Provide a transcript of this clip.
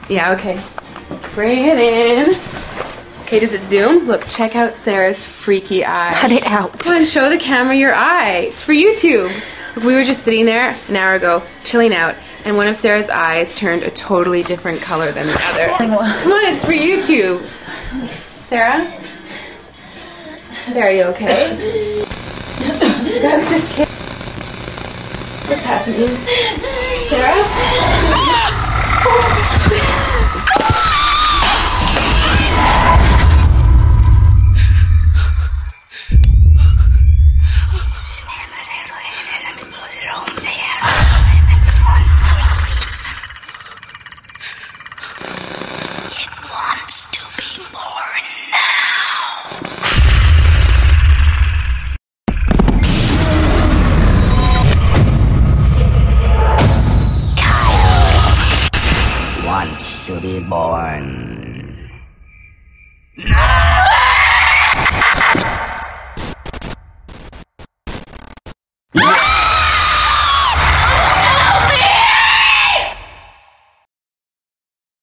Yeah, okay. Bring it in. Okay, does it zoom? Look, check out Sarah's freaky eye. Cut it out. Come on, show the camera your eye. It's for YouTube. Look, we were just sitting there an hour ago, chilling out, and one of Sarah's eyes turned a totally different color than the other. Come on, it's for YouTube. Sarah? Sarah, you okay? I was just kidding. What's happening? Sarah? It wants to be born now. Kyle wants to be born